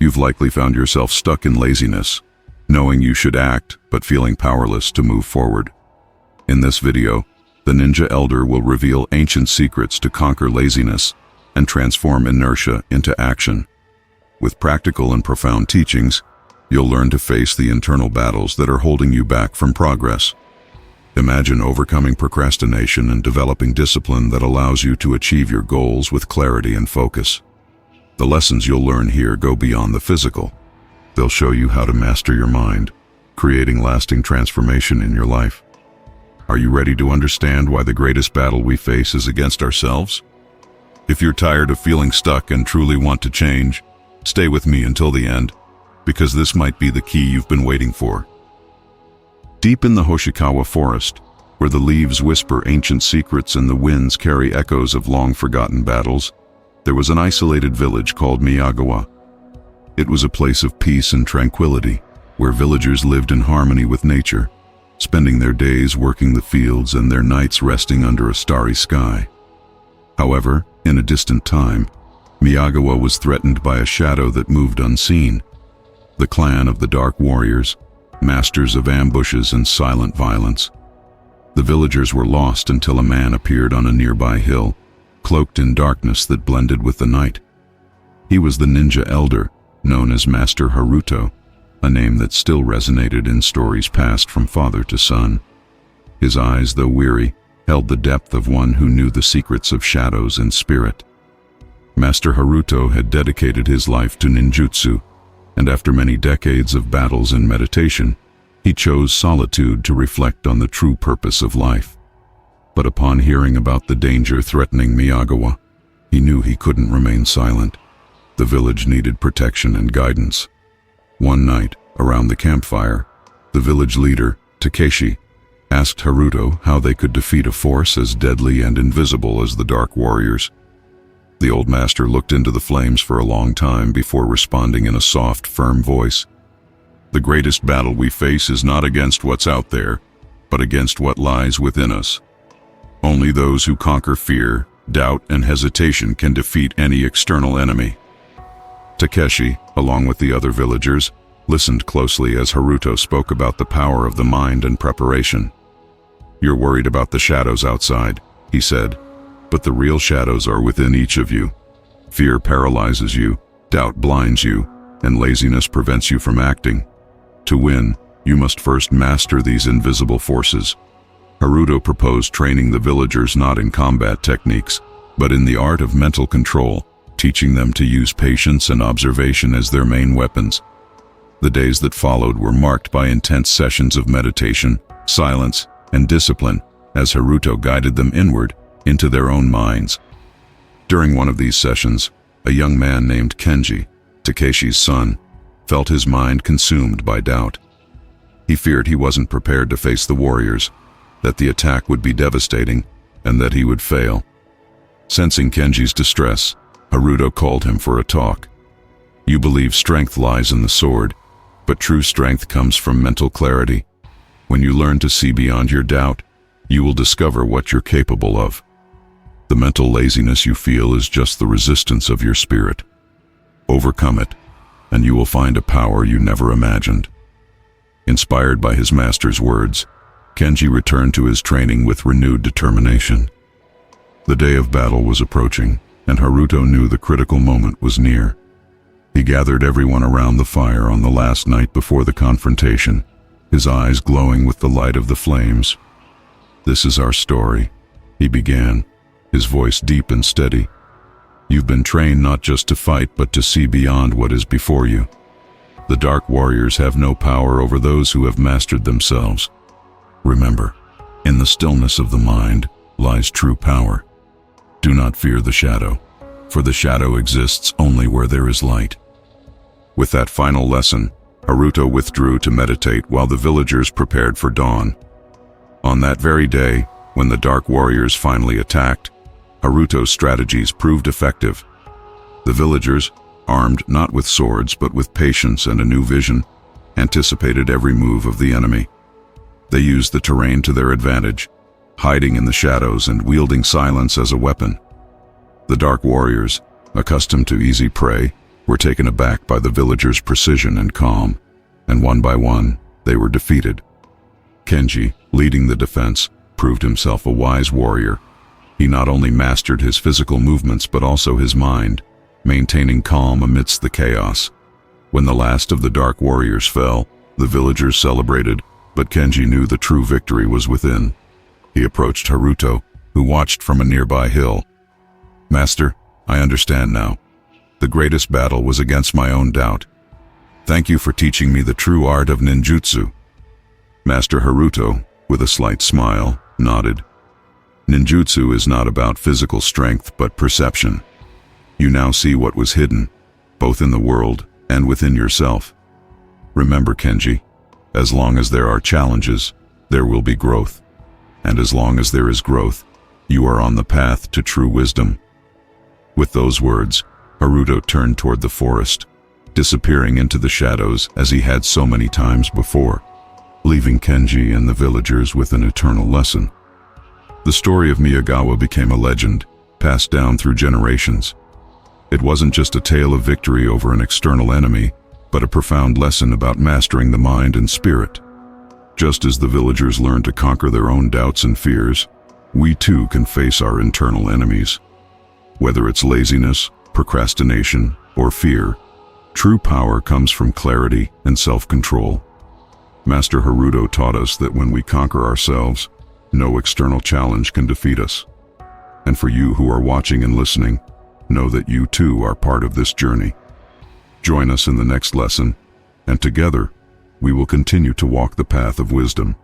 You've likely found yourself stuck in laziness, knowing you should act but feeling powerless to move forward. In this video, the Ninja Elder will reveal ancient secrets to conquer laziness and transform inertia into action. With practical and profound teachings, you'll learn to face the internal battles that are holding you back from progress. Imagine overcoming procrastination and developing discipline that allows you to achieve your goals with clarity and focus. The lessons you'll learn here go beyond the physical. They'll show you how to master your mind, creating lasting transformation in your life. Are you ready to understand why the greatest battle we face is against ourselves? If you're tired of feeling stuck and truly want to change, stay with me until the end, because this might be the key you've been waiting for. Deep in the Hoshikawa forest, where the leaves whisper ancient secrets and the winds carry echoes of long-forgotten battles, there was an isolated village called Miyagawa. It was a place of peace and tranquility, where villagers lived in harmony with nature, spending their days working the fields and their nights resting under a starry sky. However, in a distant time, Miyagawa was threatened by a shadow that moved unseen. The clan of the Dark Warriors, masters of ambushes and silent violence. The villagers were lost until a man appeared on a nearby hill, cloaked in darkness that blended with the night. He was the Ninja Elder, known as Master Haruto, a name that still resonated in stories passed from father to son. His eyes, though weary, held the depth of one who knew the secrets of shadows and spirit. Master Haruto had dedicated his life to ninjutsu, and after many decades of battles and meditation, he chose solitude to reflect on the true purpose of life. But upon hearing about the danger threatening Miyagawa, he knew he couldn't remain silent. The village needed protection and guidance. One night, around the campfire, the village leader, Takeshi, asked Haruto how they could defeat a force as deadly and invisible as the Dark Warriors. The old master looked into the flames for a long time before responding in a soft, firm voice. The greatest battle we face is not against what's out there, but against what lies within us. Only those who conquer fear, doubt, and hesitation can defeat any external enemy. Takeshi, along with the other villagers, listened closely as Haruto spoke about the power of the mind and preparation. "You're worried about the shadows outside," he said, "but the real shadows are within each of you. Fear paralyzes you, doubt blinds you, and laziness prevents you from acting. To win, you must first master these invisible forces." Haruto proposed training the villagers not in combat techniques, but in the art of mental control, teaching them to use patience and observation as their main weapons. The days that followed were marked by intense sessions of meditation, silence, and discipline as Haruto guided them inward into their own minds. During one of these sessions, a young man named Kenji, Takeshi's son, felt his mind consumed by doubt. He feared he wasn't prepared to face the warriors, that the attack would be devastating, and that he would fail. Sensing Kenji's distress, Haruto called him for a talk. "You believe strength lies in the sword, but true strength comes from mental clarity. When you learn to see beyond your doubt, you will discover what you're capable of. The mental laziness you feel is just the resistance of your spirit. Overcome it, and you will find a power you never imagined." Inspired by his master's words, Kenji returned to his training with renewed determination. The day of battle was approaching, and Haruto knew the critical moment was near. He gathered everyone around the fire on the last night before the confrontation, his eyes glowing with the light of the flames. "This is our story," he began, his voice deep and steady. "You've been trained not just to fight, but to see beyond what is before you. The Dark Warriors have no power over those who have mastered themselves. Remember, in the stillness of the mind lies true power. Do not fear the shadow, for the shadow exists only where there is light." With that final lesson, Haruto withdrew to meditate while the villagers prepared for dawn. On that very day, when the Dark Warriors finally attacked, Haruto's strategies proved effective. The villagers, armed not with swords but with patience and a new vision, anticipated every move of the enemy. They used the terrain to their advantage, hiding in the shadows and wielding silence as a weapon. The Dark Warriors, accustomed to easy prey, were taken aback by the villagers' precision and calm, and one by one, they were defeated. Kenji, leading the defense, proved himself a wise warrior. He not only mastered his physical movements but also his mind, maintaining calm amidst the chaos. When the last of the dark warriors fell, the villagers celebrated, but Kenji knew the true victory was within. He approached Haruto, who watched from a nearby hill. "Master, I understand now. The greatest battle was against my own doubt. Thank you for teaching me the true art of ninjutsu." Master Haruto, with a slight smile, nodded. Ninjutsu is not about physical strength but perception. You now see what was hidden, both in the world and within yourself. Remember, Kenji, as long as there are challenges, there will be growth. And as long as there is growth, you are on the path to true wisdom. With those words, Haruto turned toward the forest, disappearing into the shadows as he had so many times before, leaving Kenji and the villagers with an eternal lesson. The story of Miyagawa became a legend, passed down through generations. It wasn't just a tale of victory over an external enemy, but a profound lesson about mastering the mind and spirit. Just as the villagers learned to conquer their own doubts and fears, we too can face our internal enemies. Whether it's laziness, procrastination, or fear, true power comes from clarity and self-control. Master Haruto taught us that when we conquer ourselves, no external challenge can defeat us. And for you who are watching and listening, know that you too are part of this journey. Join us in the next lesson, and together, we will continue to walk the path of wisdom.